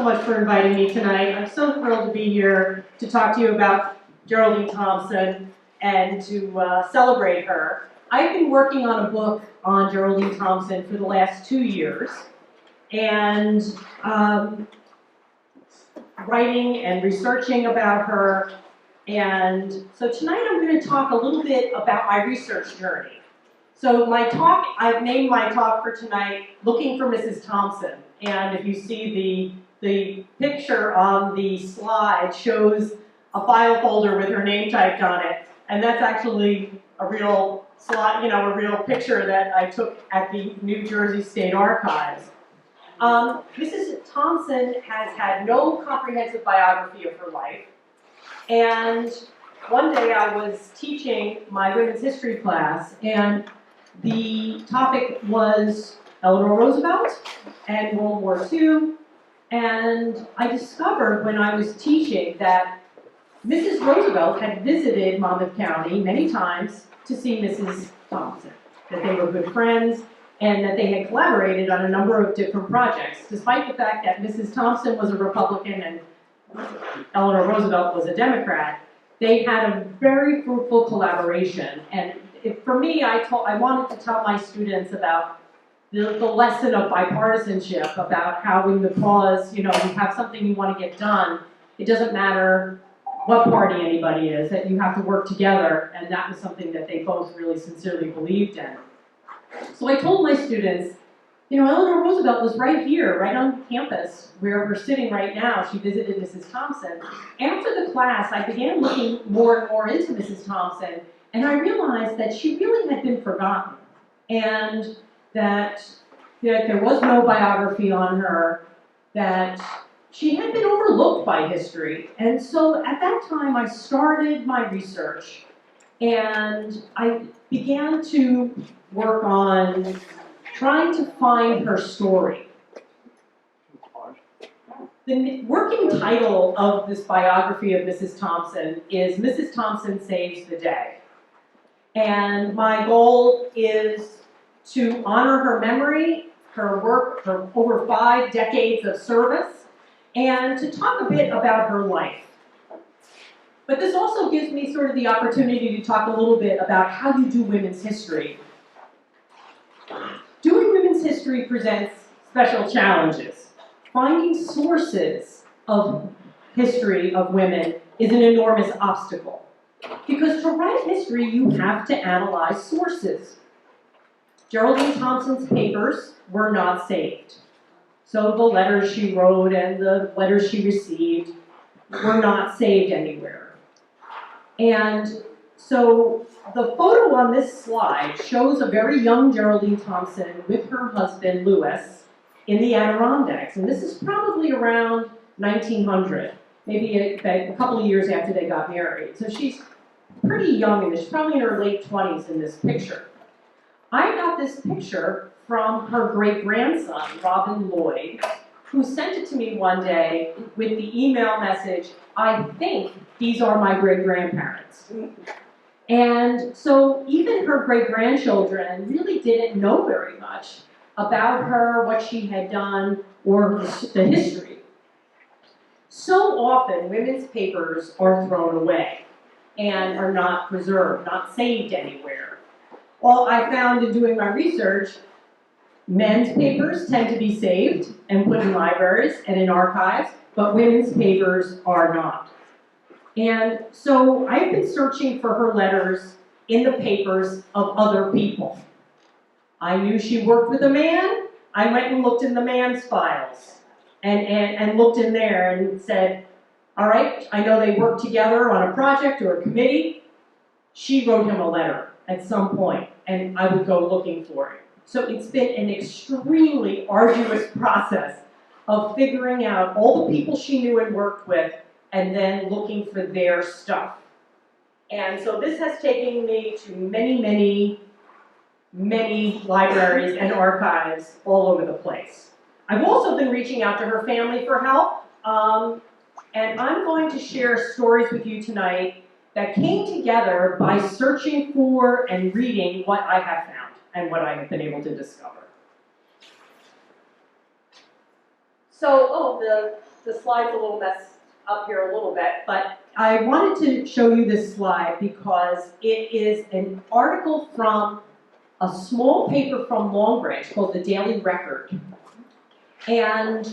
so much for inviting me tonight. I'm so thrilled to be here to talk to you about Geraldine Thompson and to celebrate her. I've been working on a book on Geraldine Thompson for the last 2 years, and writing and researching about her. And so tonight I'm going to talk a little bit about my research journey. So my talk, I've named my talk for tonight, Looking for Mrs. Thompson. And if you see the picture on the slide shows a file folder with her name typed on it. And that's actually a real slide, a real picture that I took at the New Jersey State Archives. Mrs. Thompson has had no comprehensive biography of her life. And one day I was teaching my women's history class, and the topic was Eleanor Roosevelt and World War II. And I discovered when I was teaching that Mrs. Roosevelt had visited Monmouth County many times to see Mrs. Thompson, that they were good friends, and that they had collaborated on a number of different projects, despite the fact that Mrs. Thompson was a Republican and Eleanor Roosevelt was a Democrat. They had a very fruitful collaboration, and for me, I wanted to tell my students about the lesson of bipartisanship, about how in the cause, you have something you want to get done. It doesn't matter what party anybody is, that you have to work together, and that was something that they both really sincerely believed in. So I told my students, Eleanor Roosevelt was right here, right on campus, where we're sitting right now. She visited Mrs. Thompson. After the class, I began looking more and more into Mrs. Thompson, and I realized that she really had been forgotten, and that there was no biography on her, that she had been overlooked by history. And so at that time, I started my research, and I began to work on trying to find her story. The working title of this biography of Mrs. Thompson is Mrs. Thompson Saves the Day. And my goal is to honor her memory, her work, her over 5 decades of service, and to talk a bit about her life. But this also gives me sort of the opportunity to talk a little bit about how you do women's history. Doing women's history presents special challenges. Finding sources of history of women is an enormous obstacle. Because to write history, you have to analyze sources. Geraldine Thompson's papers were not saved. So the letters she wrote and the letters she received were not saved anywhere. And so the photo on this slide shows a very young Geraldine Thompson with her husband, Lewis, in the Adirondacks. And this is probably around 1900, maybe a couple of years after they got married. So she's pretty young in this. She's probably in her late 20s in this picture. I got this picture from her great-grandson, Robin Lloyd, who sent it to me one day with the email message, "I think these are my great-grandparents." And so even her great-grandchildren really didn't know very much about her, what she had done, or the history. So often, women's papers are thrown away and are not preserved, not saved anywhere. Well, I found in doing my research, men's papers tend to be saved and put in libraries and in archives, but women's papers are not. And so I've been searching for her letters in the papers of other people. I knew she worked with a man. I went and looked in the man's files and looked in there and said, all right, I know they worked together on a project or a committee. She wrote him a letter at some point, and I would go looking for it. So it's been an extremely arduous process of figuring out all the people she knew and worked with, and then looking for their stuff. And so this has taken me to many libraries and archives all over the place. I've also been reaching out to her family for help, and I'm going to share stories with you tonight that came together by searching for and reading what I have found and what I have been able to discover. So, the the slide's a little messed up here a little bit, but I wanted to show you this slide because it is an article from a small paper from Long Branch called the Daily Record. And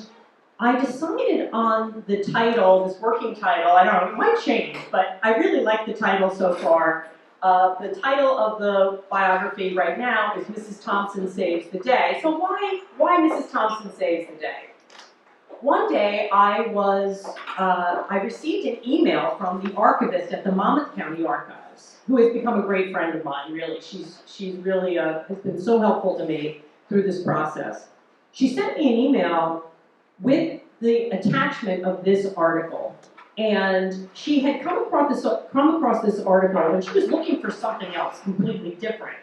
I decided on the title, this working title, I don't know, it might change, but I really like the title so far. The title of the biography right now is Mrs. Thompson Saves the Day. So why Mrs. Thompson Saves the Day? One day I received an email from the archivist at the Monmouth County Archives, who has become a great friend of mine, really. She's really has been so helpful to me through this process. She sent me an email with the attachment of this article. And she had come across this article and she was looking for something else completely different.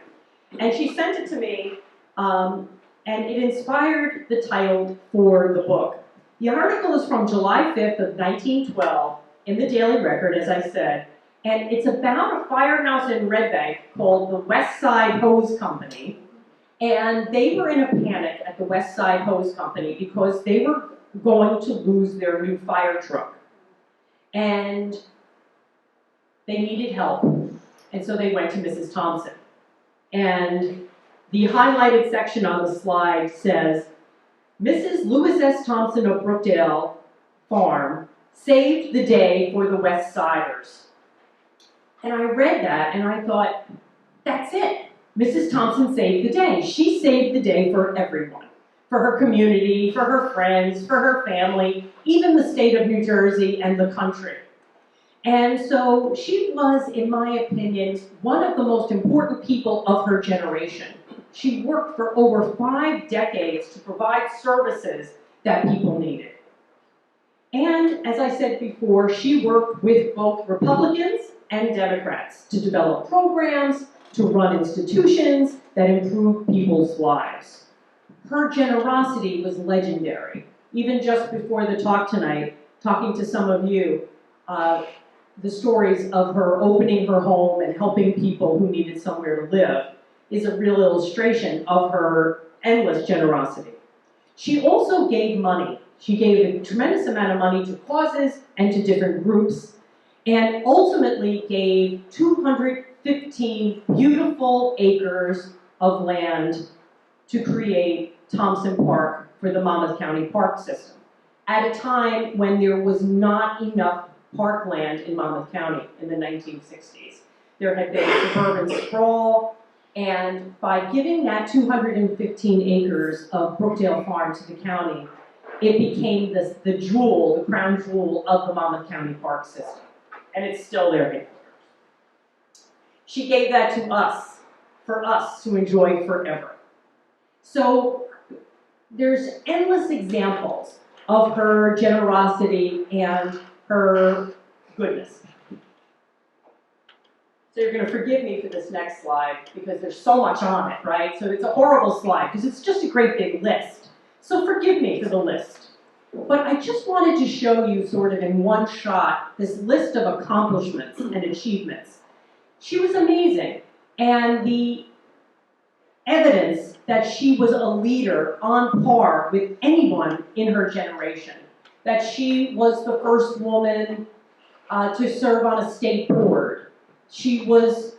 And she sent it to me, and it inspired the title for the book. The article is from July 5th of 1912 in the Daily Record, as I said, and it's about a firehouse in Red Bank called the West Side Hose Company. And they were in a panic at the West Side Hose Company because they were going to lose their new fire truck. And they needed help. And so they went to Mrs. Thompson. And the highlighted section on the slide says, Mrs. Lewis S. Thompson of Brookdale Farm saved the day for the West Siders. And I read that and I thought, that's it. Mrs. Thompson saved the day. She saved the day for everyone. For her community, for her friends, for her family, even the state of New Jersey and the country. And so she was, in my opinion, one of the most important people of her generation. She worked for over 5 decades to provide services that people needed. And as I said before, she worked with both Republicans and Democrats to develop programs, to run institutions that improve people's lives. Her generosity was legendary. Even just before the talk tonight, talking to some of you, the stories of her opening her home and helping people who needed somewhere to live is a real illustration of her endless generosity. She also gave money. She gave a tremendous amount of money to causes and to different groups, and ultimately gave 215 beautiful acres of land to create Thompson Park for the Monmouth County Park System, at a time when there was not enough parkland in Monmouth County in the 1960s. There had been suburban sprawl, and by giving that 215 acres of Brookdale Farm to the county, it became the jewel, the crown jewel of the Monmouth County Park System. And it's still there. She gave that to us, for us to enjoy forever. So there's endless examples of her generosity and her goodness. So you're going to forgive me for this next slide because there's so much on it, right? So it's a horrible slide because it's just a great big list. So forgive me for the list. But I just wanted to show you sort of in one shot this list of accomplishments and achievements. She was amazing. And the evidence that she was a leader on par with anyone in her generation, that she was the first woman to serve on a state board. She was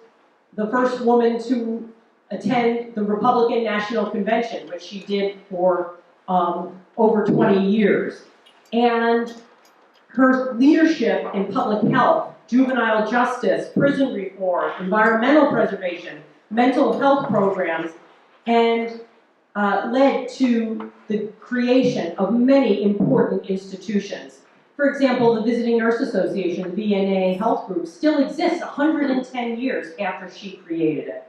the first woman to attend the Republican National Convention, which she did for over 20 years. And her leadership in public health, juvenile justice, prison reform, environmental preservation, mental health programs, and led to the creation of many important institutions. For example, the Visiting Nurse Association, the VNA Health Group, still exists 110 years after she created it.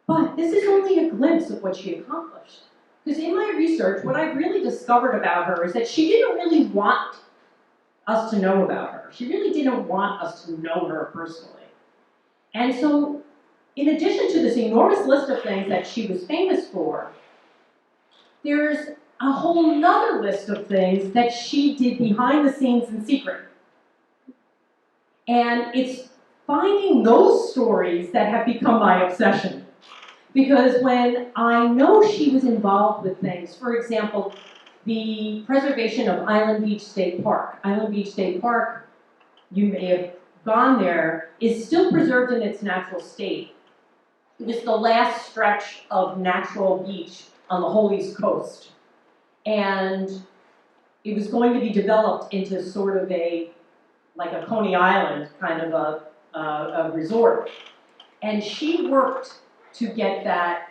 But this is only a glimpse of what she accomplished. Because in my research, what I've really discovered about her is that she didn't really want us to know about her. She really didn't want us to know her personally. And so, in addition to this enormous list of things that she was famous for, there's a whole nother list of things that she did behind the scenes in secret. And it's finding those stories that have become my obsession. Because when I know she was involved with things, for example, the preservation of Island Beach State Park. Island Beach State Park, you may have gone there, is still preserved in its natural state. It was the last stretch of natural beach on the whole East Coast. And it was going to be developed into sort of like a Coney Island kind of a resort. And she worked to get that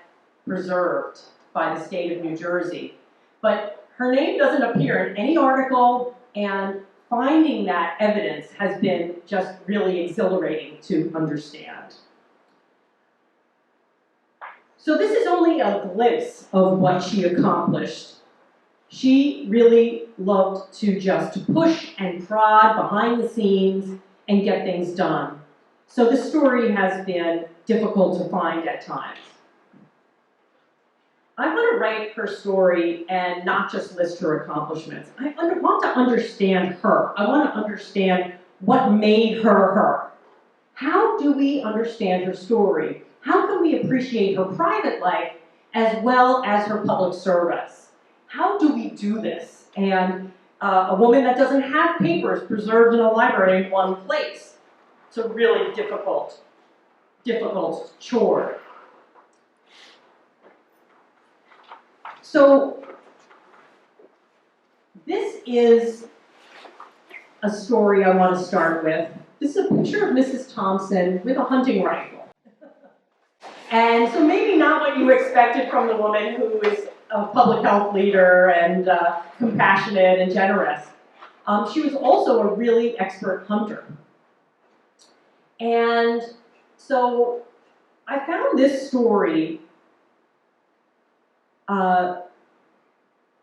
preserved by the state of New Jersey. But her name doesn't appear in any article, and finding that evidence has been just really exhilarating to understand. So this is only a glimpse of what she accomplished. She really loved to just push and prod behind the scenes and get things done. So this story has been difficult to find at times. I want to write her story and not just list her accomplishments. I want to understand her. I want to understand what made her her. How do we understand her story? How can we appreciate her private life as well as her public service? How do we do this? And a woman that doesn't have papers preserved in a library in one place. It's a really difficult chore. So this is a story I want to start with. This is a picture of Mrs. Thompson with a hunting rifle. And so maybe not what you expected from the woman who is a public health leader and compassionate and generous. She was also a really expert hunter. And so I found this story of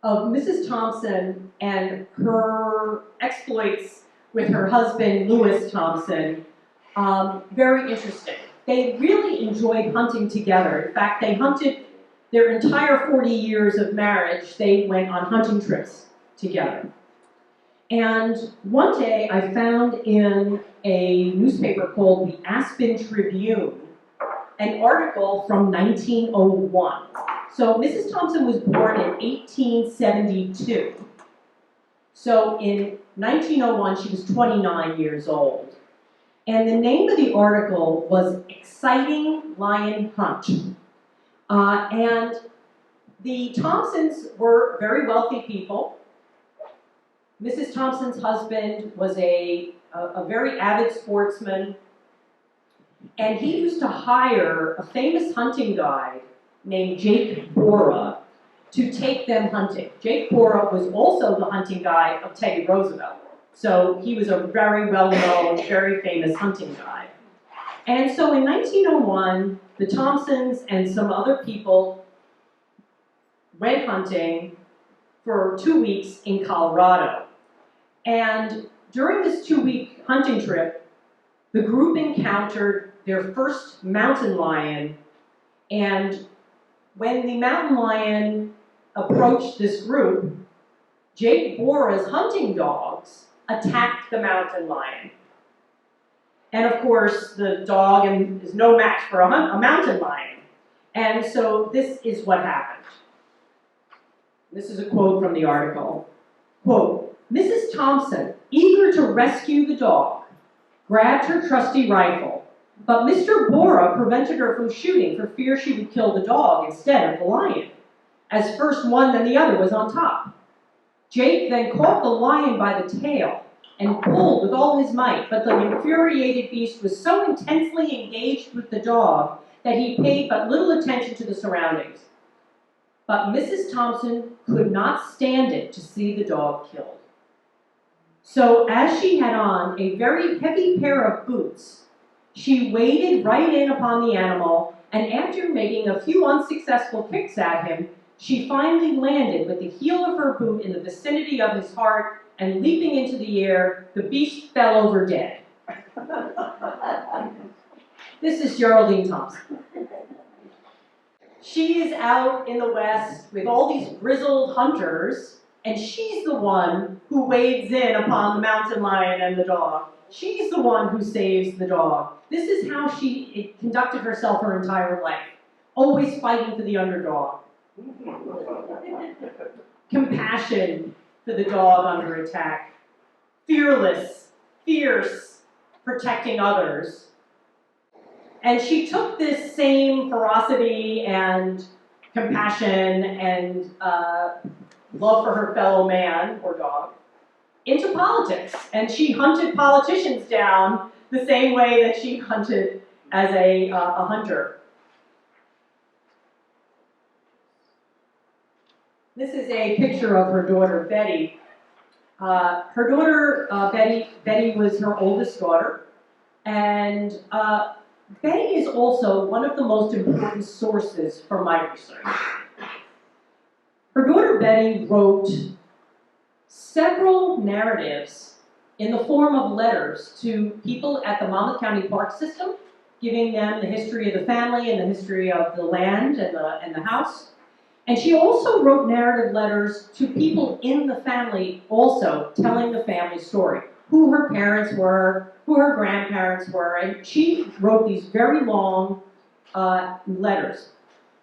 Mrs. Thompson and her exploits with her husband, Lewis Thompson, very interesting. They really enjoyed hunting together. In fact, they hunted their entire 40 years of marriage. They went on hunting trips together. And one day I found in a newspaper called the Aspen Tribune an article from 1901. So Mrs. Thompson was born in 1872. So in 1901, she was 29 years old. And the name of the article was Exciting Lion Hunt. And the Thompsons were very wealthy people. Mrs. Thompson's husband was a very avid sportsman. And he used to hire a famous hunting guide named Jake Bora to take them hunting. Jake Bora was also the hunting guide of Teddy Roosevelt. So he was a very well-known, very famous hunting guide. And so in 1901, the Thompsons and some other people went hunting for 2 weeks in Colorado. And during this 2-week hunting trip, the group encountered their first mountain lion. And when the mountain lion approached this group, Jake Bora's hunting dogs attacked the mountain lion. And of course, the dog is no match for a mountain lion. And so this is what happened. This is a quote from the article. Quote, Mrs. Thompson, eager to rescue the dog, grabbed her trusty rifle, but Mr. Bora prevented her from shooting for fear she would kill the dog instead of the lion, as first one then the other was on top. Jake then caught the lion by the tail and pulled with all his might, but the infuriated beast was so intensely engaged with the dog that he paid but little attention to the surroundings. But Mrs. Thompson could not stand it to see the dog killed. So as she had on a very heavy pair of boots, she waded right in upon the animal, and after making a few unsuccessful kicks at him, she finally landed with the heel of her boot in the vicinity of his heart, and leaping into the air, the beast fell over dead. This is Geraldine Thompson. She is out in the West with all these grizzled hunters, and she's the one who wades in upon the mountain lion and the dog. She's the one who saves the dog. This is how she conducted herself her entire life, always fighting for the underdog. Compassion for the dog under attack. Fearless, fierce, protecting others. And she took this same ferocity and compassion and love for her fellow man, or dog, into politics. And she hunted politicians down the same way that she hunted as a hunter. This is a picture of her daughter, Betty. Her daughter, Betty was her oldest daughter, and Betty is also one of the most important sources for my research. Her daughter, Betty, wrote several narratives in the form of letters to people at the Monmouth County Park System, giving them the history of the family and the history of the land and the house. And she also wrote narrative letters to people in the family, also telling the family story, who her parents were, who her grandparents were, and she wrote these very long letters.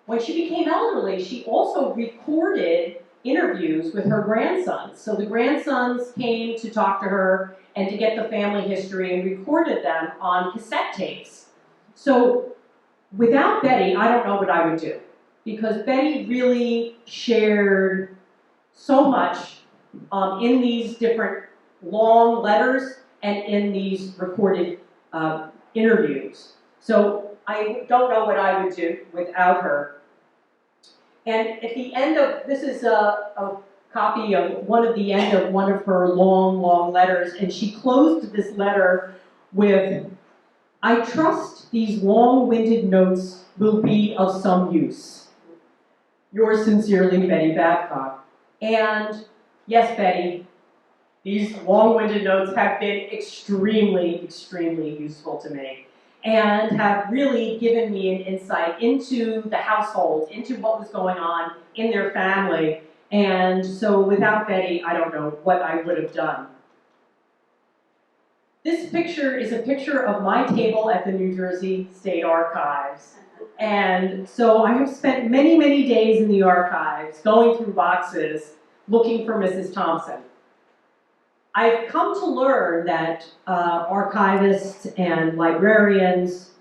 When she became elderly, she also recorded interviews with her grandsons. So the grandsons came to talk to her and to get the family history and recorded them on cassette tapes. So without Betty, I don't know what I would do, because Betty really shared so much in these different long letters and in these recorded interviews. So I don't know what I would do without her. And at the end of, this is a copy of one of the end of one of her long, long letters, and she closed this letter with, "I trust these long-winded notes will be of some use. Yours sincerely, Betty Babcock." And yes, Betty, these long-winded notes have been extremely, extremely useful to me, and have really given me an insight into the household, into what was going on in their family. And so without Betty, I don't know what I would have done. This picture is a picture of my table at the New Jersey State Archives. And so I have spent many, many days in the archives, going through boxes, looking for Mrs. Thompson. I've come to learn that archivists and librarians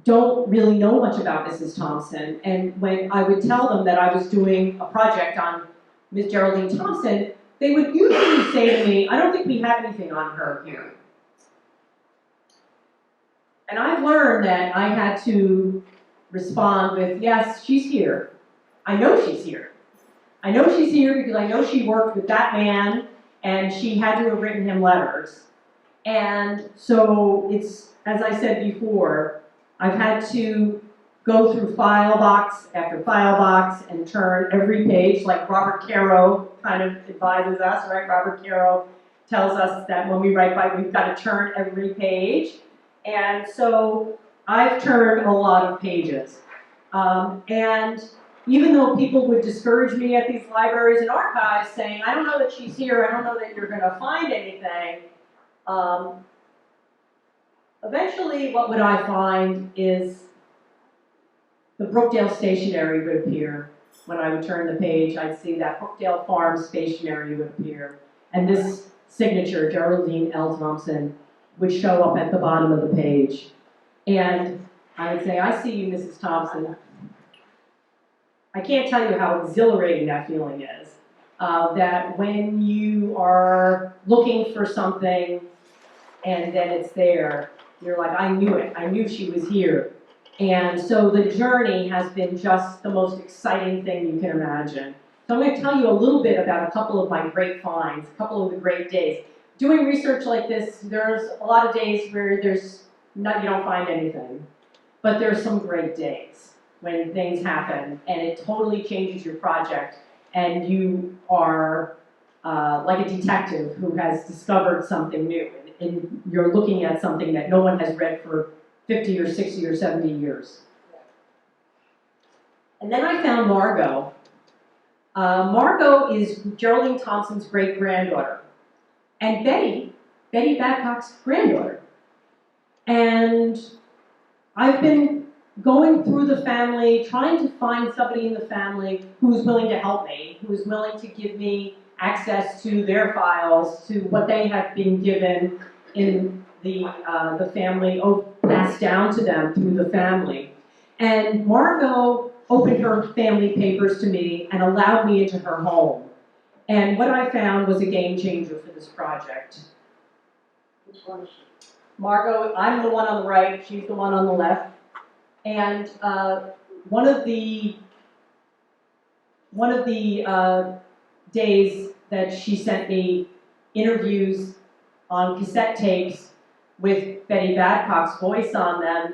don't really know much about Mrs. Thompson. And when I would tell them that I was doing a project on Miss Geraldine Thompson, they would usually say to me, "I don't think we have anything on her here." And I've learned that I had to respond with, "Yes, she's here. I know she's here. I know she's here because I know she worked with that man, and she had to have written him letters." And so it's, as I said before, I've had to go through file box after file box and turn every page, like Robert Caro kind of advises us, right? Robert Caro tells us that when we write by, we've got to turn every page. And so I've turned a lot of pages. And even though people would discourage me at these libraries and archives saying, "I don't know that she's here, I don't know that you're going to find anything," eventually what would I find is the Brookdale stationery would appear. When I would turn the page, I'd see that Brookdale Farm stationery would appear. And this signature, Geraldine L. Thompson, would show up at the bottom of the page. And I would say, "I see you, Mrs. Thompson." I can't tell you how exhilarating that feeling is. That when you are looking for something and then it's there, you're like, "I knew it. I knew she was here." And so the journey has been just the most exciting thing you can imagine. So I'm going to tell you a little bit about a couple of my great finds, a couple of the great days. Doing research like this, there's a lot of days where you don't find anything. But there's some great days when things happen and it totally changes your project, and you are like a detective who has discovered something new, and you're looking at something that no one has read for 50 or 60 or 70 years. And then I found Margot. Margot is Geraldine Thompson's great-granddaughter, and Betty Babcock's granddaughter. And I've been going through the family, trying to find somebody in the family who's willing to help me, who's willing to give me access to their files, to what they have been given in the family, passed down to them through the family. And Margot opened her family papers to me and allowed me into her home. And what I found was a game changer for this project. Which one is she? Margot, I'm the one on the right, she's the one on the left. And one of the days that she sent me interviews on cassette tapes with Betty Babcock's voice on them,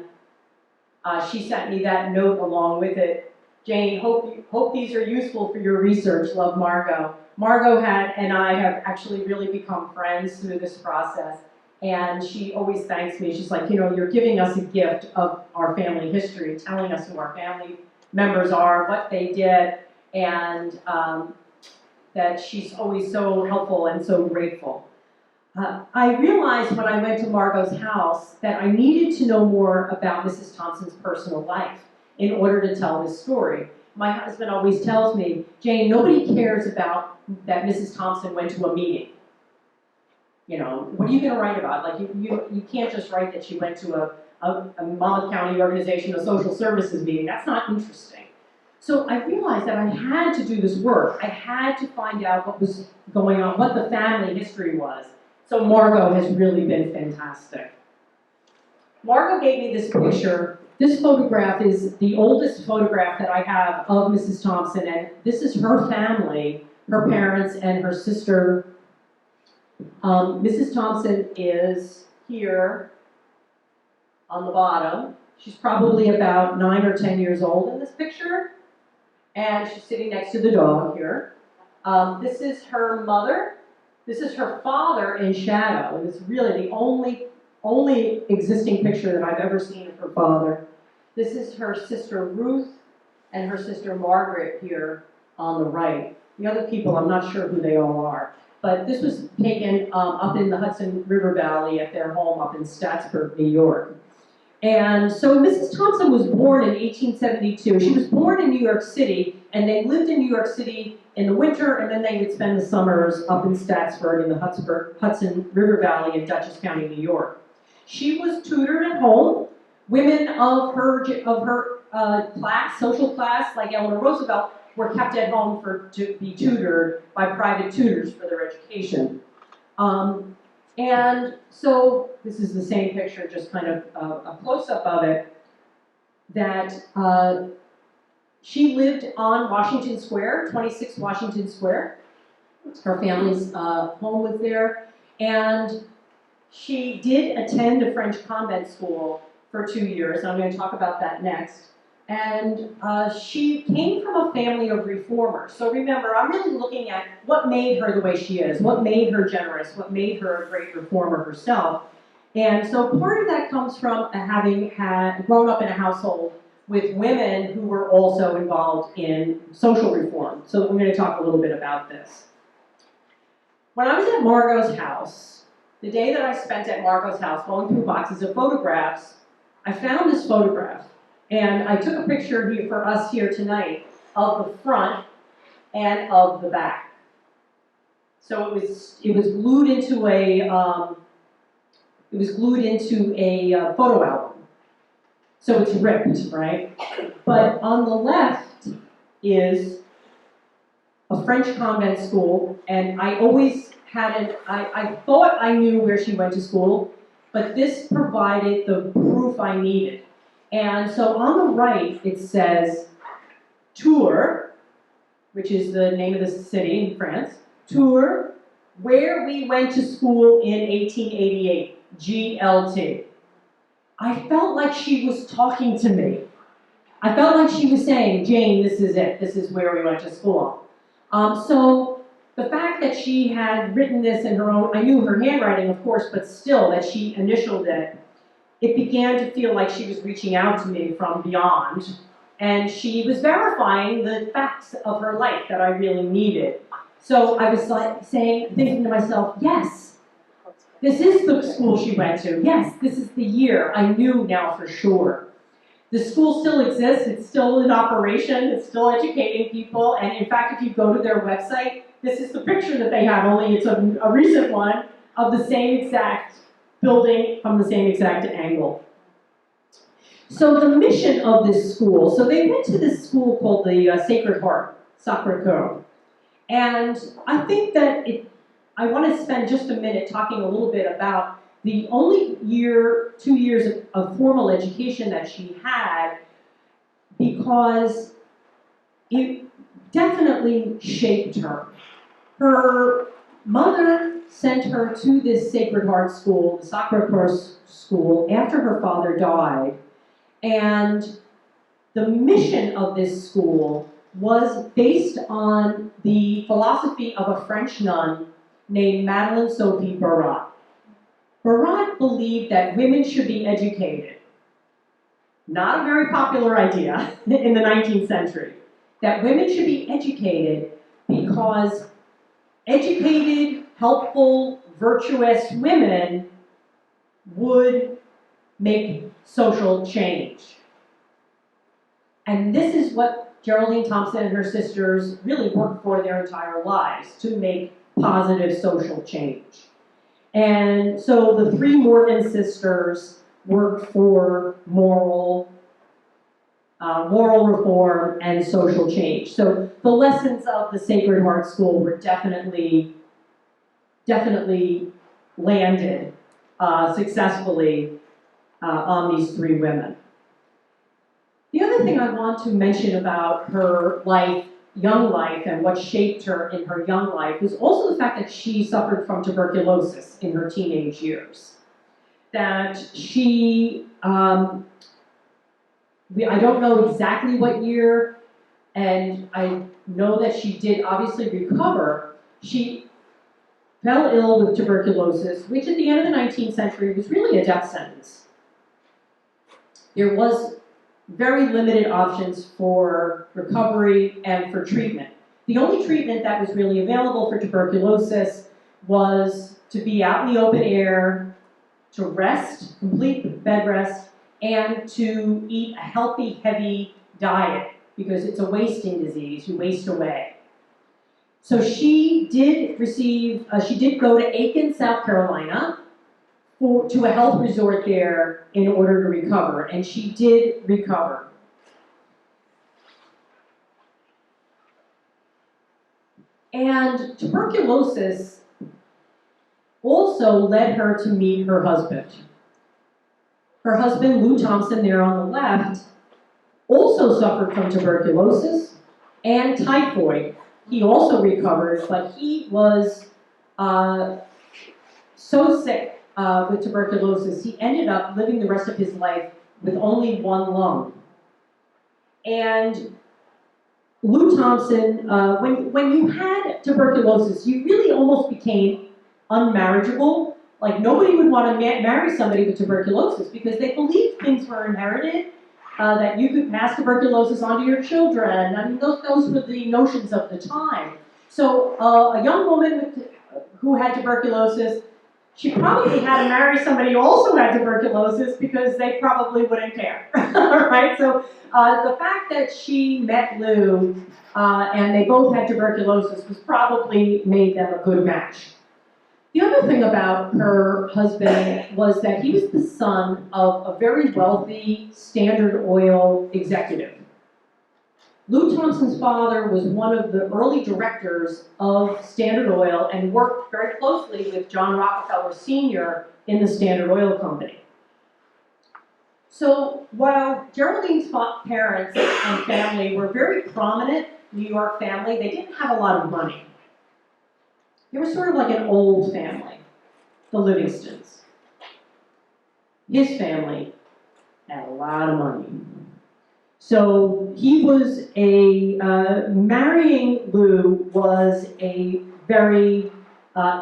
she sent me that note along with it. Jane, hope these are useful for your research. Love, Margot. Margot and I have actually really become friends through this process. And she always thanks me. She's like, you know, you're giving us a gift of our family history, telling us who our family members are, what they did, and that she's always so helpful and so grateful. I realized when I went to Margot's house that I needed to know more about Mrs. Thompson's personal life in order to tell this story. My husband always tells me, Jane, nobody cares about that Mrs. Thompson went to a meeting. You know, what are you going to write about? Like, you can't just write that she went to a Monmouth County organization, a social services meeting. That's not interesting. So I realized that I had to do this work. I had to find out what was going on, what the family history was. So Margot has really been fantastic. Margot gave me this picture. This photograph is the oldest photograph that I have of Mrs. Thompson, and this is her family, her parents and her sister. Mrs. Thompson is here on the bottom. She's probably about 9 or 10 years old in this picture, and she's sitting next to the dog here. This is her mother. This is her father in shadow, and it's really the only existing picture that I've ever seen of her father. This is her sister Ruth and her sister Margaret here on the right. The other people, I'm not sure who they all are. But this was taken up in the Hudson River Valley at their home up in Statsburg, New York. And so Mrs. Thompson was born in 1872. She was born in New York City, and they lived in New York City in the winter, and then they would spend the summers up in Statsburg in the Hudson River Valley in Dutchess County, New York. She was tutored at home. Women of her class, social class, like Eleanor Roosevelt, were kept at home to be tutored by private tutors for their education. And so this is the same picture, just kind of a close-up of it, that she lived on Washington Square, 26 Washington Square. Her family's home was there. And she did attend a French convent school for 2 years, and I'm going to talk about that next. And she came from a family of reformers. So remember, I'm really looking at what made her the way she is, what made her generous, what made her a great reformer herself. And so part of that comes from having grown up in a household with women who were also involved in social reform. So I'm going to talk a little bit about this. When I was at Margot's house, the day that I spent at Margot's house going through boxes of photographs, I found this photograph. And I took a picture here for us here tonight of the front and of the back. So it was glued into a photo album. So it's ripped, right? But on the left is a French convent school, and I always had I thought I knew where she went to school, but this provided the proof I needed. And so on the right, it says Tours, which is the name of the city in France, Tours, where we went to school in 1888, GLT. I felt like she was talking to me. I felt like she was saying, Jane, this is it. This is where we went to school. So the fact that she had written this in her own, I knew her handwriting, of course, but still that she initialed it, it began to feel like she was reaching out to me from beyond, and she was verifying the facts of her life that I really needed. So I was like thinking to myself, yes, this is the school she went to. Yes, this is the year. I knew now for sure. The school still exists, it's still in operation, it's still educating people, and in fact, if you go to their website, this is the picture that they have, only it's a recent one, of the same exact building from the same exact angle. So the mission of this school, so they went to this school called the Sacred Heart, Sacré-Cœur, and I think that I want to spend just a minute talking a little bit about the only 2 years of formal education that she had, because it definitely shaped her. Her mother sent her to this Sacred Heart school, the Sacré-Cœur school, after her father died. And the mission of this school was based on the philosophy of a French nun named Madeleine Sophie Barat. Barat believed that women should be educated. Not a very popular idea in the 19th century. That women should be educated because educated, helpful, virtuous women would make social change. And this is what Geraldine Thompson and her sisters really worked for their entire lives, to make positive social change. And so the three Morgan sisters worked for moral reform and social change. So the lessons of the Sacred Heart School were definitely landed successfully on these three women. The other thing I want to mention about her young life, and what shaped her in her young life was also the fact that she suffered from tuberculosis in her teenage years. That she, I don't know exactly what year, and I know that she did obviously recover. She fell ill with tuberculosis, which at the end of the 19th century was really a death sentence. There was very limited options for recovery and for treatment. The only treatment that was really available for tuberculosis was to be out in the open air, to rest, complete bed rest, and to eat a healthy, heavy diet, because it's a wasting disease, you waste away. So she did go to Aiken, South Carolina, to a health resort there in order to recover, and she did recover. And tuberculosis also led her to meet her husband. Her husband, Lou Thompson, there on the left, also suffered from tuberculosis and typhoid. He also recovered, but he was so sick with tuberculosis, he ended up living the rest of his life with only one lung. And Lou Thompson, when you had tuberculosis, you really almost became unmarriageable. Like, nobody would want to marry somebody with tuberculosis because they believed things were inherited, that you could pass tuberculosis on to your children. I mean, those were the notions of the time. So a young woman who had tuberculosis, she probably had to marry somebody who also had tuberculosis because they probably wouldn't care, right? So the fact that she met Lou and they both had tuberculosis was probably made them a good match. The other thing about her husband was that he was the son of a very wealthy Standard Oil executive. Lou Thompson's father was one of the early directors of Standard Oil and worked very closely with John Rockefeller Sr. in the Standard Oil Company. So while Geraldine's parents and family were very prominent New York family, they didn't have a lot of money. They were sort of like an old family, the Livingstons. His family had a lot of money. So he was marrying Lou was a very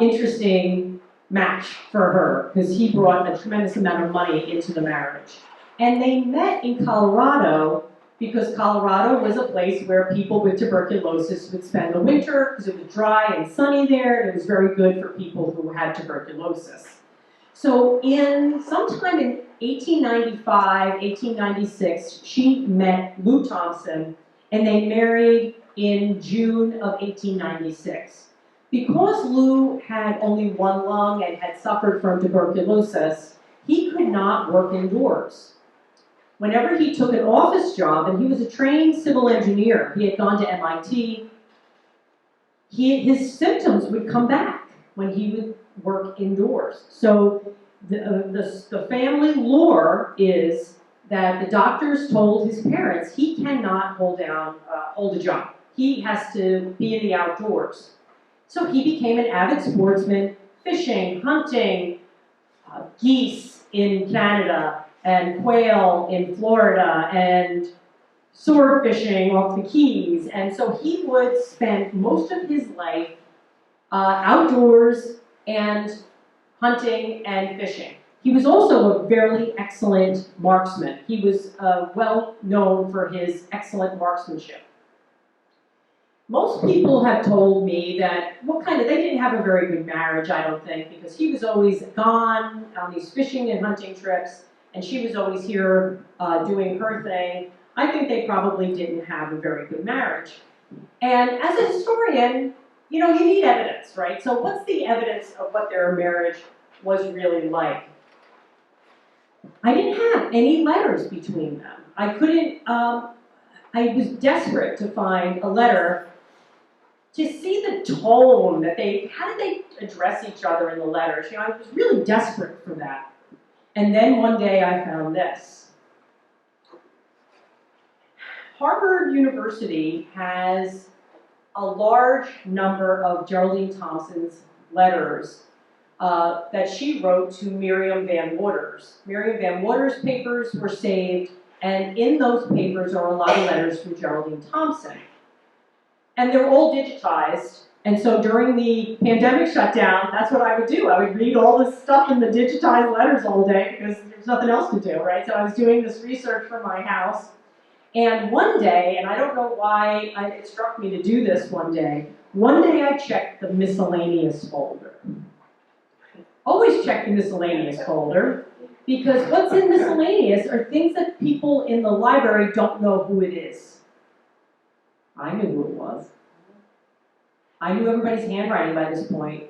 interesting match for her, because he brought a tremendous amount of money into the marriage. And they met in Colorado, because Colorado was a place where people with tuberculosis would spend the winter, because it was dry and sunny there, and it was very good for people who had tuberculosis. So sometime in 1895, 1896, she met Lou Thompson, and they married in June of 1896. Because Lou had only one lung and had suffered from tuberculosis, he could not work indoors. Whenever he took an office job, and he was a trained civil engineer, he had gone to MIT, his symptoms would come back when he would work indoors. So the family lore is that the doctors told his parents he cannot hold a job. He has to be in the outdoors. So he became an avid sportsman, fishing, hunting, geese in Canada, and quail in Florida, and sword fishing off the Keys. And so he would spend most of his life outdoors and hunting and fishing. He was also a very excellent marksman. He was well known for his excellent marksmanship. Most people have told me that they didn't have a very good marriage, I don't think, because he was always gone on these fishing and hunting trips, and she was always here doing her thing. I think they probably didn't have a very good marriage. And as a historian, you need evidence, right? So what's the evidence of what their marriage was really like? I didn't have any letters between them. I was desperate to find a letter to see the tone how did they address each other in the letters? I was really desperate for that. And then one day I found this. Harvard University has a large number of Geraldine Thompson's letters that she wrote to Miriam Van Waters. Miriam Van Waters' papers were saved, and in those papers are a lot of letters from Geraldine Thompson. And they're all digitized, and so during the pandemic shutdown, that's what I would do. I would read all this stuff in the digitized letters all day because there's nothing else to do, right? So I was doing this research for my house, and one day, and I don't know why it struck me to do this one day I checked the miscellaneous folder. Always check the miscellaneous folder, because what's in miscellaneous are things that people in the library don't know who it is. I knew who it was. I knew everybody's handwriting by this point.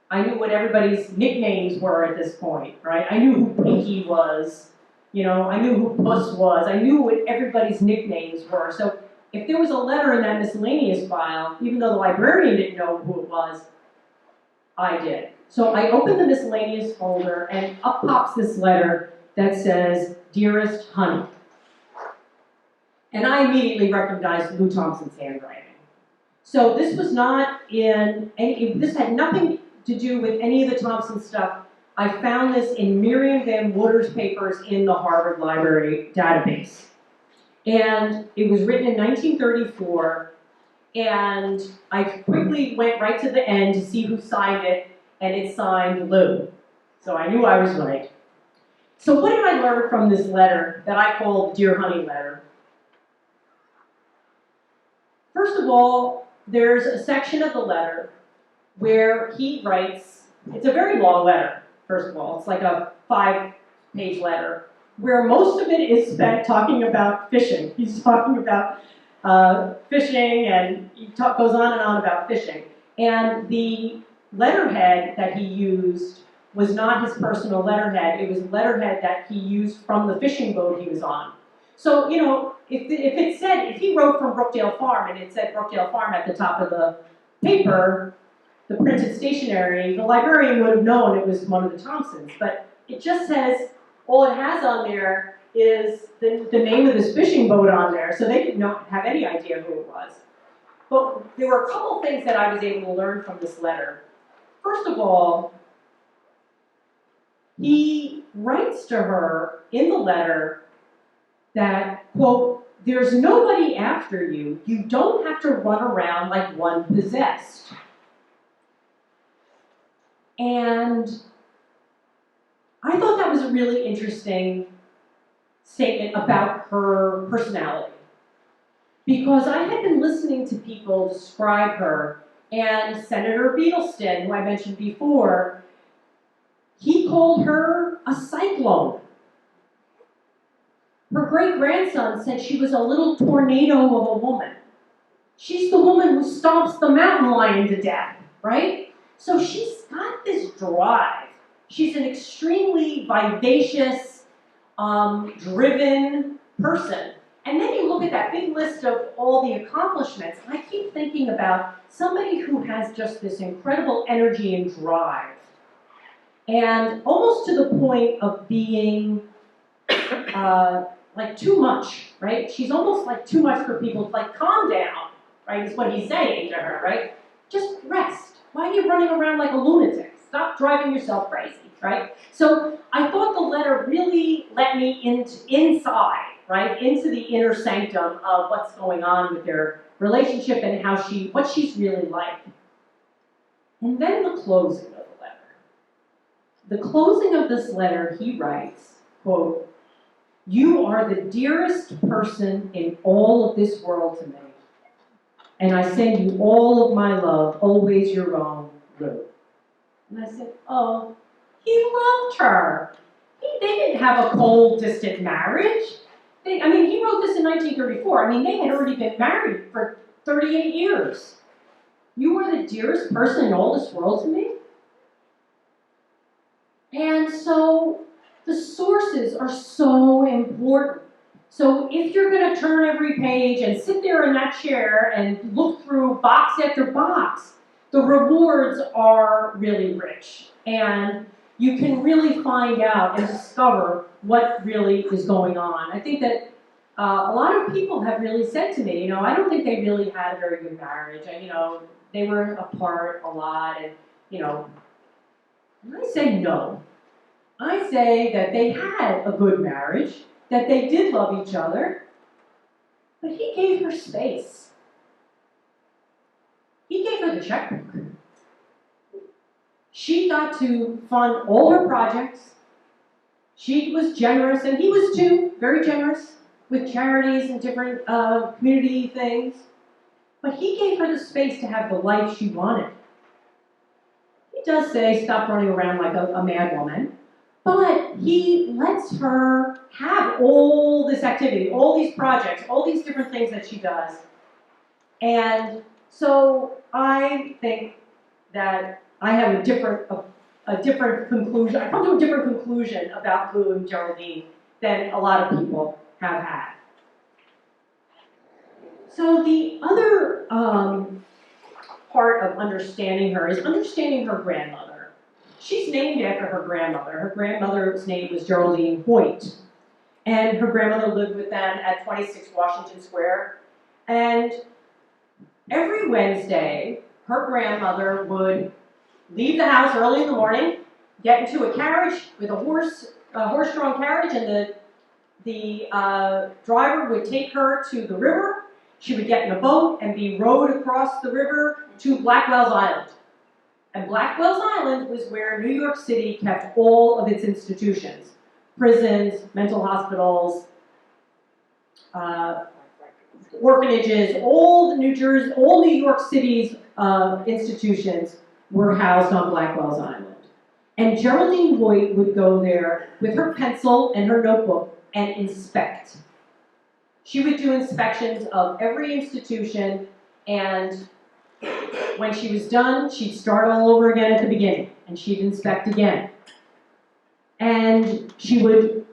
I knew what everybody's nicknames were at this point, right? I knew who Pinky was. I knew who Puss was. I knew what everybody's nicknames were. So if there was a letter in that miscellaneous file, even though the librarian didn't know who it was, I did. So I opened the miscellaneous folder, and up pops this letter that says, "Dearest Honey." And I immediately recognized Lou Thompson's handwriting. So this was not this had nothing to do with any of the Thompson stuff. I found this in Miriam Van Waters' papers in the Harvard Library database. And it was written in 1934, and I quickly went right to the end to see who signed it, and it signed Lou. So I knew I was right. So what did I learn from this letter that I called the Dear Honey letter? First of all, there's a section of the letter where he writes, it's a very long letter, first of all. It's like a 5-page letter, where most of it is spent talking about fishing. He's talking about fishing, and he goes on and on about fishing. And the letterhead that he used was not his personal letterhead. It was letterhead that he used from the fishing boat he was on. So, if he wrote from Brookdale Farm and it said Brookdale Farm at the top of the paper, the printed stationery, the librarian would have known it was one of the Thompsons. But it just says, all it has on there is the name of this fishing boat on there, so they didn't have any idea who it was. But there were a couple things that I was able to learn from this letter. First of all, he writes to her in the letter that, quote, "There's nobody after you. You don't have to run around like one possessed." And I thought that was a really interesting statement about her personality. Because I had been listening to people describe her, and Senator Beatleston, who I mentioned before, He called her a cyclone. Her great-grandson said she was a little tornado of a woman. She's the woman who stomps the mountain lion to death, right? So she's got this drive. She's an extremely vivacious, driven person. And then you look at that big list of all the accomplishments, and I keep thinking about somebody who has just this incredible energy and drive. And almost to the point of being like too much, right? She's almost like too much for people. Like, calm down, right, is what he's saying to her, right? Just rest. Why are you running around like a lunatic? Stop driving yourself crazy, right? So I thought the letter really let me inside, right, into the inner sanctum of what's going on with their relationship and what she's really like. And then the closing of the letter. The closing of this letter, he writes, quote, "You are the dearest person in all of this world to me, and I send you all of my love, always your own, Lou." And I said, oh, he loved her. They didn't have a cold, distant marriage. He wrote this in 1934. They had already been married for 38 years. You are the dearest person in all this world to me? And so the sources are so important. So if you're going to turn every page and sit there in that chair and look through box after box, the rewards are really rich. And you can really find out and discover what really is going on. I think that a lot of people have really said to me, I don't think they really had a very good marriage. And, they were apart a lot. And, and I say no. I say that they had a good marriage, that they did love each other, but he gave her space. He gave her the checkbook. She got to fund all her projects. She was generous, and he was too, very generous, with charities and different community things. But he gave her the space to have the life she wanted. He does say, stop running around like a mad woman. But he lets her have all this activity, all these projects, all these different things that she does. And so I think that I have a different conclusion. I come to a different conclusion about Lou and Geraldine than a lot of people have had. So the other part of understanding her is understanding her grandmother. She's named after her grandmother. Her grandmother's name was Geraldine Hoyt. And her grandmother lived with them at 26 Washington Square. And every Wednesday, her grandmother would leave the house early in the morning, get into a carriage with a horse-drawn carriage, and the driver would take her to the river. She would get in a boat and be rowed across the river to Blackwell's Island. And Blackwell's Island was where New York City kept all of its institutions. Prisons, mental hospitals, orphanages, all New York City's institutions were housed on Blackwell's Island. And Geraldine Hoyt would go there with her pencil and her notebook and inspect. She would do inspections of every institution, and when she was done, she'd start all over again at the beginning, and she'd inspect again. And she would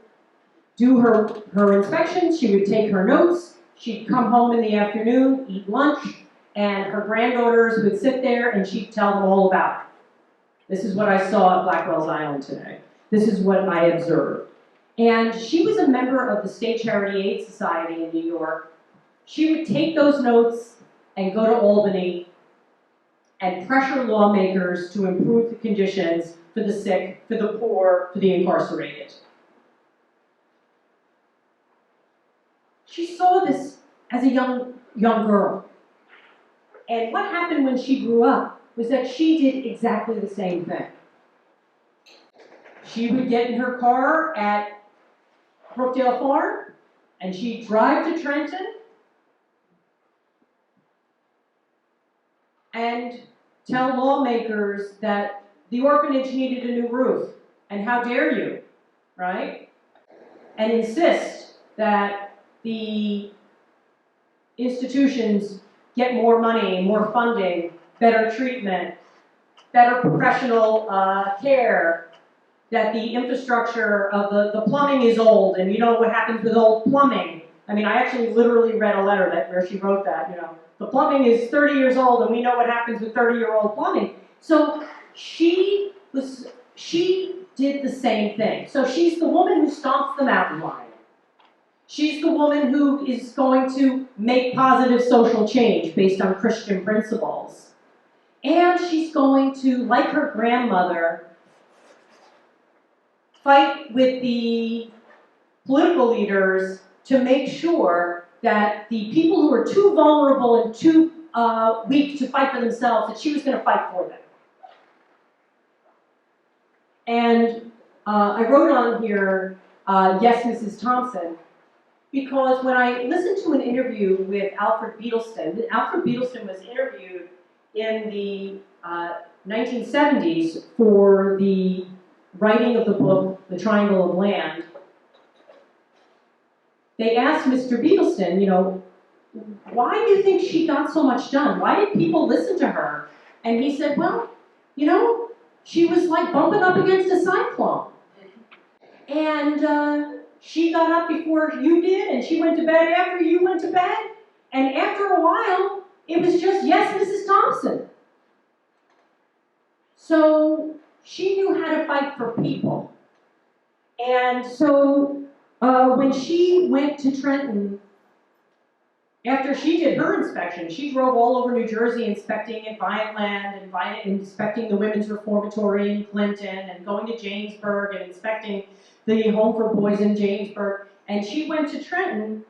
do her inspections, she would take her notes, she'd come home in the afternoon, eat lunch, and her granddaughters would sit there and she'd tell them all about it. This is what I saw at Blackwell's Island today. This is what I observed. And she was a member of the State Charity Aid Society in New York. She would take those notes and go to Albany and pressure lawmakers to improve the conditions for the sick, for the poor, for the incarcerated. She saw this as a young girl. And what happened when she grew up was that she did exactly the same thing. She would get in her car at Brookdale Farm, and she'd drive to Trenton and tell lawmakers that the orphanage needed a new roof, And how dare you, right? And insist that the institutions get more money, more funding, better treatment, better professional care, that the infrastructure of the plumbing is old, and you know what happens with old plumbing. I mean, I actually literally read a letter where she wrote that, you know, the plumbing is 30 years old, and we know what happens with 30-year-old plumbing. So she did the same thing. So she's the woman who stomps the mountain lion. She's the woman who is going to make positive social change based on Christian principles. And she's going to, like her grandmother, fight with the political leaders to make sure that the people who are too vulnerable and too weak to fight for themselves, that she was going to fight for them. And I wrote on here, yes, Mrs. Thompson, because when I listened to an interview with Alfred Beetleston was interviewed in the 1970s for the writing of the book, The Triangle of Land. They asked Mr. Beetleston, you know, why do you think she got so much done? Why did people listen to her? And he said, well, you know, she was like bumping up against a cyclone. And she got up before you did, and she went to bed after you went to bed. And after a while, it was just, yes, Mrs. Thompson. So she knew how to fight for people. And so when she went to Trenton, after she did her inspection, she drove all over New Jersey inspecting Vineland and inspecting the Women's Reformatory in Clinton and going to Jamesburg and inspecting the Home for Boys in Jamesburg. And she went to Trenton.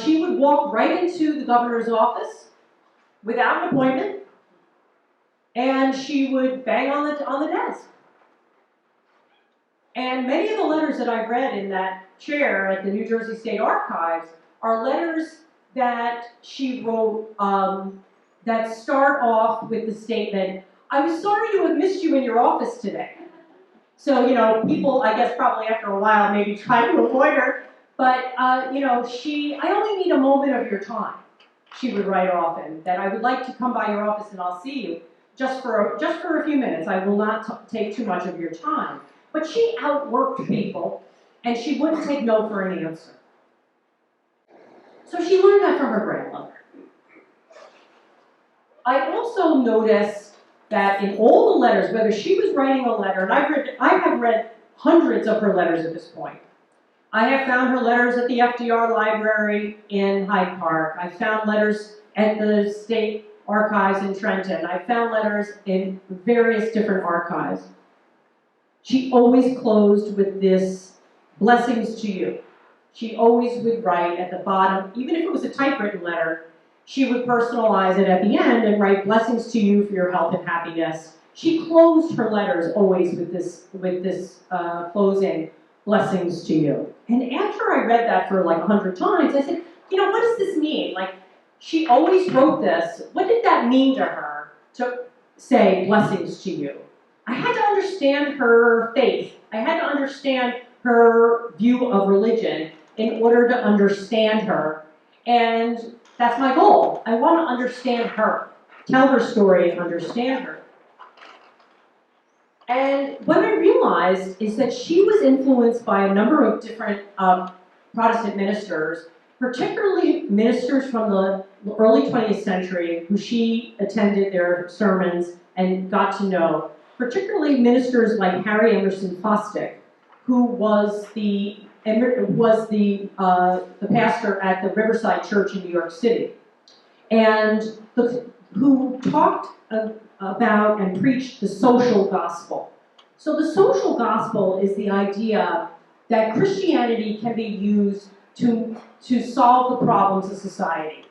She would walk right into the governor's office without an appointment, and she would bang on the desk. And many of the letters that I've read in that chair at the New Jersey State Archives are letters that she wrote that start off with the statement, "I was sorry to have missed you in your office today." So, you know, people, I guess probably after a while maybe try to avoid her, but, you know, "I only need a moment of your time," she would write often, that "I would like to come by your office and I'll see you just for a few minutes. I will not take too much of your time." But she outworked people, and she wouldn't take no for an answer. So she learned that from her grandmother. I also noticed that in all the letters, whether she was writing a letter, and I have read hundreds of her letters at this point. I have found her letters at the FDR Library in Hyde Park. I found letters at the State Archives in Trenton. I found letters in various different archives. She always closed with this, "Blessings to you." She always would write at the bottom, even if it was a typewritten letter, she would personalize it at the end and write, "Blessings to you for your health and happiness." She closed her letters always with this closing, "Blessings to you." And after I read that for like 100 times, I said, you know, what does this mean? Like, she always wrote this. What did that mean to her to say, "Blessings to you"? I had to understand her faith. I had to understand her view of religion in order to understand her. And that's my goal. I want to understand her, tell her story, and understand her. And what I realized is that she was influenced by a number of different Protestant ministers, particularly ministers from the early 20th century who she attended their sermons and got to know. Particularly ministers like Harry Emerson Fosdick, who was the pastor at the Riverside Church in New York City, and who talked about and preached the social gospel. So the social gospel is the idea that Christianity can be used to solve the problems of society,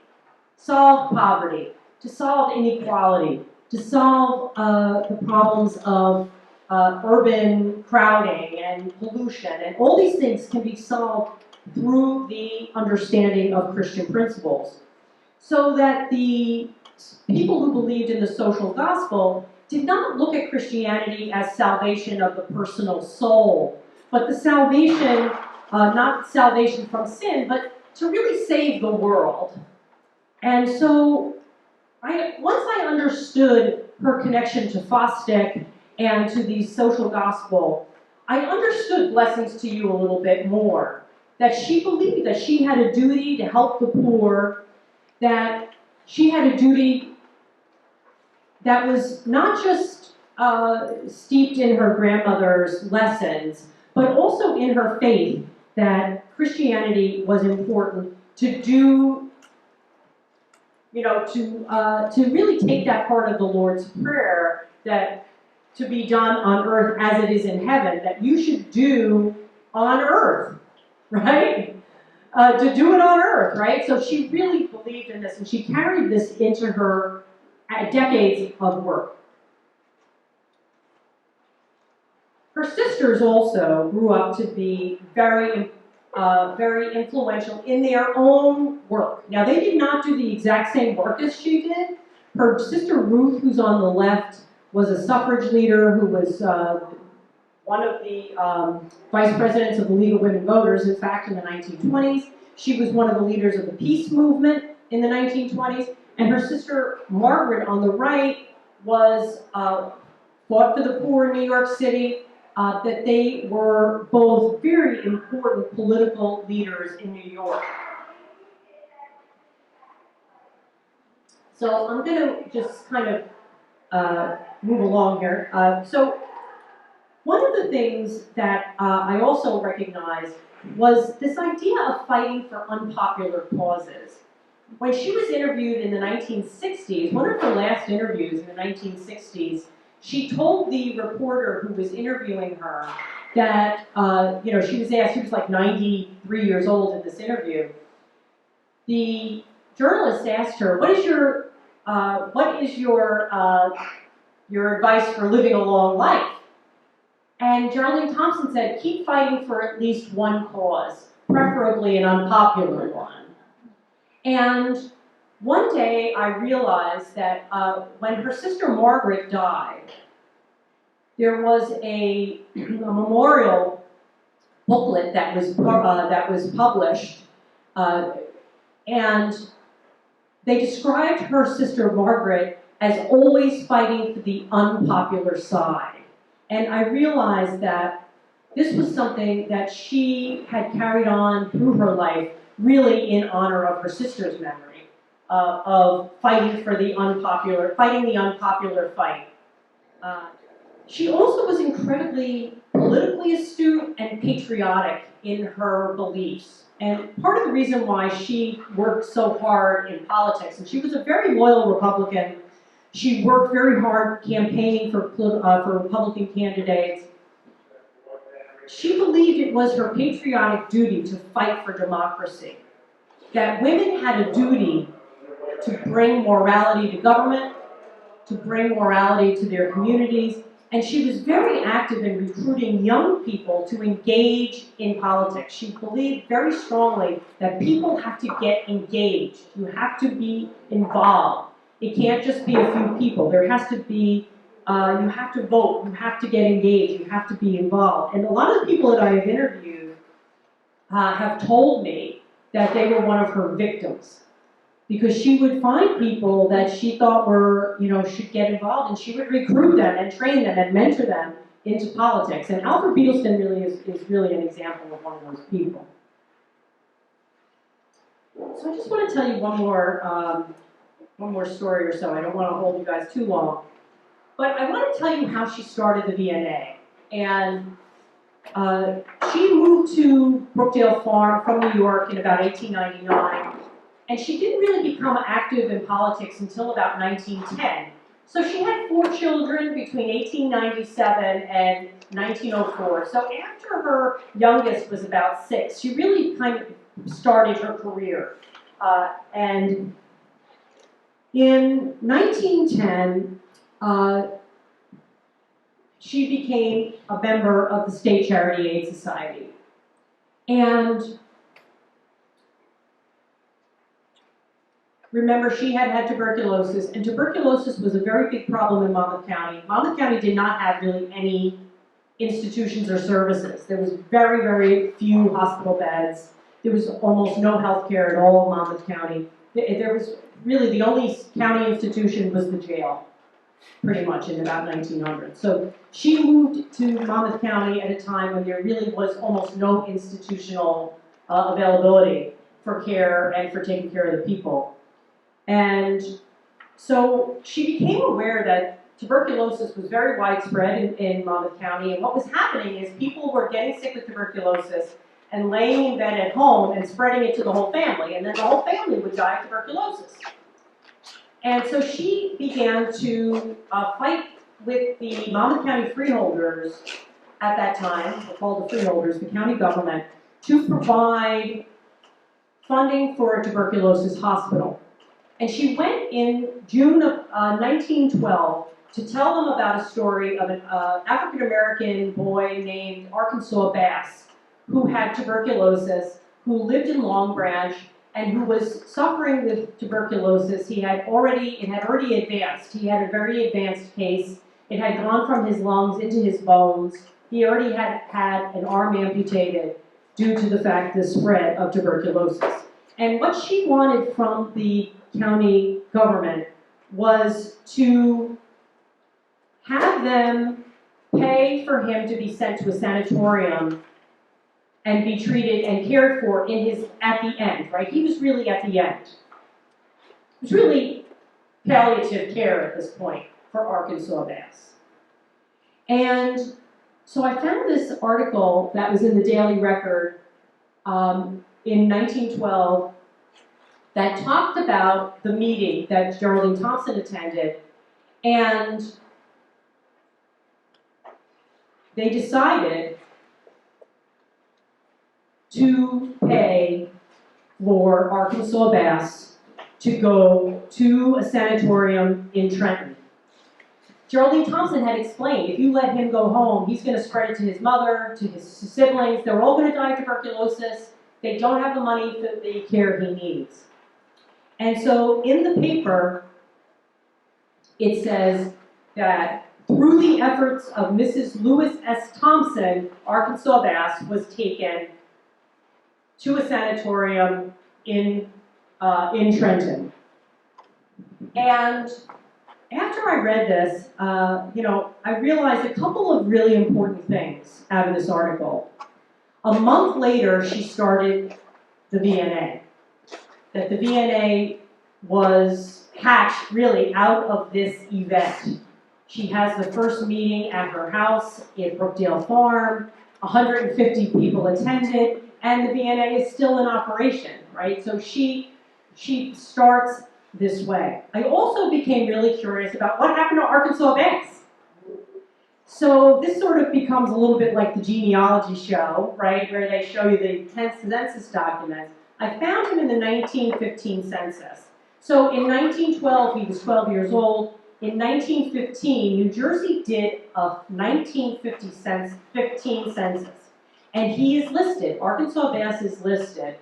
solve poverty, to solve inequality, to solve the problems of urban crowding and pollution, and all these things can be solved through the understanding of Christian principles. So that the people who believed in the social gospel did not look at Christianity as salvation of the personal soul, but the salvation, not salvation from sin, but to really save the world. And so, once I understood her connection to Fosdick and to the social gospel, I understood Blessings to You a little bit more. That she believed that she had a duty to help the poor, that she had a duty that was not just steeped in her grandmother's lessons, but also in her faith that Christianity was important to do, to really take that part of the Lord's Prayer, that to be done on earth as it is in heaven, that you should do on earth, right? To do it on earth, right? So she really believed in this, and she carried this into her decades of work. Her sisters also grew up to be very influential in their own work. Now, they did not do the exact same work as she did. Her sister Ruth, who's on the left, was a suffrage leader who was one of the vice presidents of the League of Women Voters, in fact, in the 1920s. She was one of the leaders of the peace movement in the 1920s. And her sister Margaret on the right was fought for the poor in New York City, that they were both very important political leaders in New York. So I'm going to just kind of move along here. So one of the things that I also recognized was this idea of fighting for unpopular causes. When she was interviewed in the 1960s, one of her last interviews in the 1960s, she told the reporter who was interviewing her that, she was asked, she was like 93 years old in this interview. The journalist asked her, what is your advice for living a long life? And Geraldine Thompson said, keep fighting for at least one cause, preferably an unpopular one. And one day I realized that when her sister Margaret died, there was a memorial booklet that was published, and they described her sister Margaret as always fighting for the unpopular side. And I realized that this was something that she had carried on through her life, really in honor of her sister's memory, of fighting the unpopular fight. She also was incredibly politically astute and patriotic in her beliefs. And part of the reason why she worked so hard in politics, and she was a very loyal Republican. She worked very hard campaigning for Republican candidates. She believed it was her patriotic duty to fight for democracy, that women had a duty to bring morality to government, to bring morality to their communities, and she was very active in recruiting young people to engage in politics. She believed very strongly that people have to get engaged. You have to be involved. It can't just be a few people. There has to be, you have to vote, you have to get engaged, you have to be involved. And a lot of the people that I have interviewed have told me that they were one of her victims, because she would find people that she thought were, should get involved, and she would recruit them and train them and mentor them into politics. And Alfred Beedleston really is really an example of one of those people. So I just want to tell you one more story or so. I don't want to hold you guys too long. But I want to tell you how she started the VNA. And she moved to Brookdale Farm from New York in about 1899. And she didn't really become active in politics until about 1910. So she had 4 children between 1897 and 1904. So after her youngest was about 6, she really kind of started her career. And in 1910, she became a member of the State Charity Aid Society. And remember, she had had tuberculosis, and tuberculosis was a very big problem in Monmouth County. Monmouth County did not have really any institutions or services. There was very, very few hospital beds. There was almost no health care at all in Monmouth County. There was really, the only county institution was the jail, pretty much in about 1900. So she moved to Monmouth County at a time when there really was almost no institutional availability for care and for taking care of the people. And so she became aware that tuberculosis was very widespread in Monmouth County, and what was happening is people were getting sick with tuberculosis and laying in bed at home and spreading it to the whole family, and then the whole family would die of tuberculosis. And so she began to fight with the Monmouth County freeholders at that time, called the freeholders, the county government, to provide funding for a tuberculosis hospital. And she went in June of 1912 to tell them about a story of an African-American boy named Arkansas Bass, who had tuberculosis, who lived in Long Branch, and who was suffering with tuberculosis. It had already advanced. He had a very advanced case. It had gone from his lungs into his bones. He already had had an arm amputated due to the fact the spread of tuberculosis. And what she wanted from the county government was to have them pay for him to be sent to a sanatorium and be treated and cared for at the end, right? He was really at the end. It was really palliative care at this point for Arkansas Bass. And so I found this article that was in the Daily Record in 1912 that talked about the meeting that Geraldine Thompson attended, and they decided to pay for Arkansas Bass to go to a sanatorium in Trenton. Geraldine Thompson had explained, if you let him go home, he's going to spread it to his mother, to his siblings. They're all going to die of tuberculosis. They don't have the money for the care he needs. And so in the paper, it says that through the efforts of Mrs. Lewis S. Thompson, Arkansas Bass was taken to a sanatorium in Trenton. And after I read this, I realized a couple of really important things out of this article. A month later, she started the VNA. That the VNA was hatched really out of this event. She has the first meeting at her house in Brookdale Farm. 150 people attended, and the VNA is still in operation, right? So she starts this way. I also became really curious about what happened to Arkansas Bass. So this sort of becomes a little bit like the genealogy show, right, where they show you the census documents. I found him in the 1915 census. So in 1912, he was 12 years old. In 1915, New Jersey did a 1915 census. And he is listed, Arkansas Bass is listed.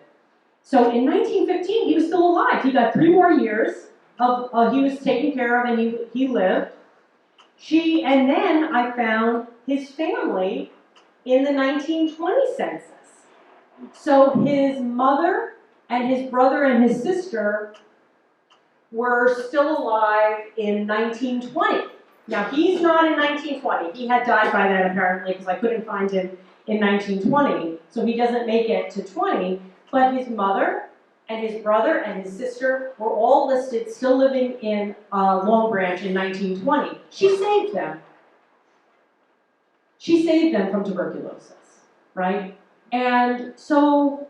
So in 1915, he was still alive. He got 3 more years of he was taken care of, and he lived. And then I found his family in the 1920 census. So his mother and his brother and his sister were still alive in 1920. Now, he's not in 1920. He had died by then, apparently, because I couldn't find him in 1920. So he doesn't make it to 20. But his mother and his brother and his sister were all listed, still living in Long Branch in 1920. She saved them. She saved them from tuberculosis, right? And so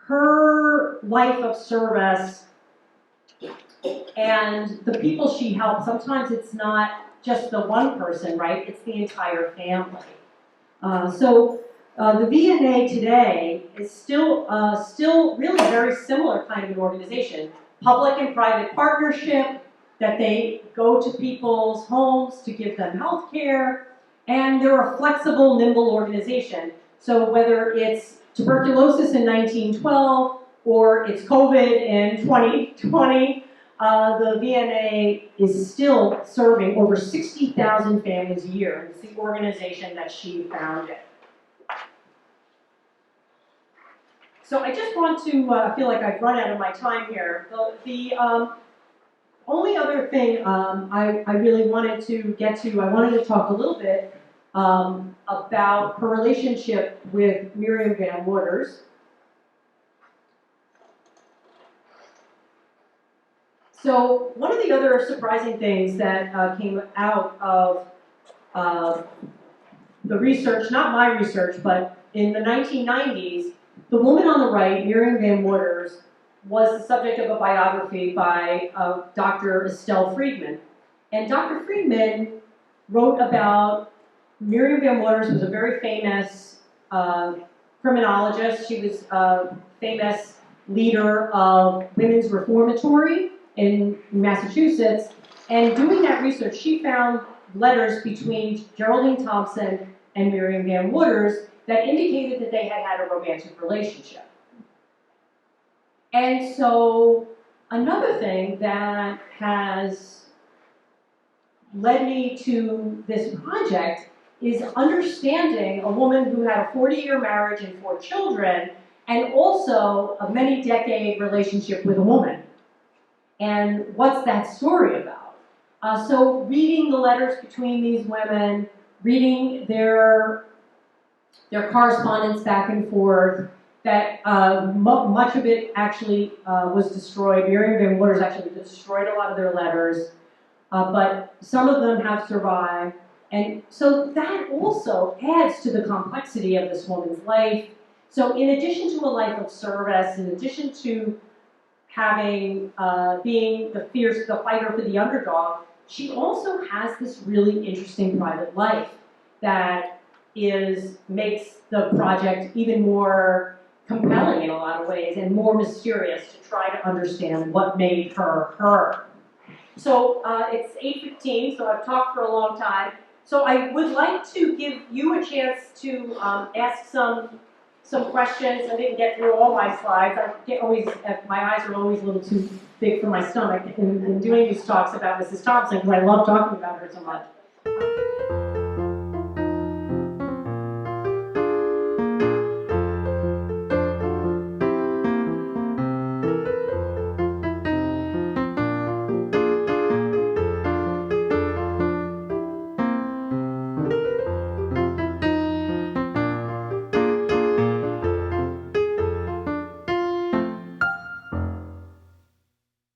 her life of service and the people she helped, sometimes it's not just the one person, right? It's the entire family. The VNA today is still really very similar kind of an organization. Public and private partnership, that they go to people's homes to give them health care, and they're a flexible, nimble organization. So whether it's tuberculosis in 1912, or it's COVID in 2020, the VNA is still serving over 60,000 families a year. It's the organization that she founded. So I just want to, I feel like I've run out of my time here. The only other thing I really wanted to get to, I wanted to talk a little bit about her relationship with Miriam Van Waters. So one of the other surprising things that came out of the research, not my research, but in the 1990s, the woman on the right, Miriam Van Waters, was the subject of a biography by Dr. Estelle Friedman. And Dr. Friedman wrote about Miriam Van Waters, was a very famous criminologist. She was a famous leader of Women's Reformatory in Massachusetts. And doing that research, she found letters between Geraldine Thompson and Miriam Van Waters that indicated that they had had a romantic relationship. And so another thing that has led me to this project is understanding a woman who had a 40-year marriage and 4 children, and also a many-decade relationship with a woman. And what's that story about? So reading the letters between these women, reading their correspondence back and forth, that much of it actually was destroyed. Miriam Van Waters actually destroyed a lot of their letters, but some of them have survived. And so that also adds to the complexity of this woman's life. So in addition to a life of service, in addition to having, being the fighter for the underdog, she also has this really interesting private life that makes the project even more compelling in a lot of ways and more mysterious to try to understand what made her her. So it's 8:15, so I've talked for a long time. So I would like to give you a chance to ask some questions. I didn't get through all my slides. My eyes are always a little too big for my stomach in doing these talks about Mrs. Thompson, because I love talking about her so much.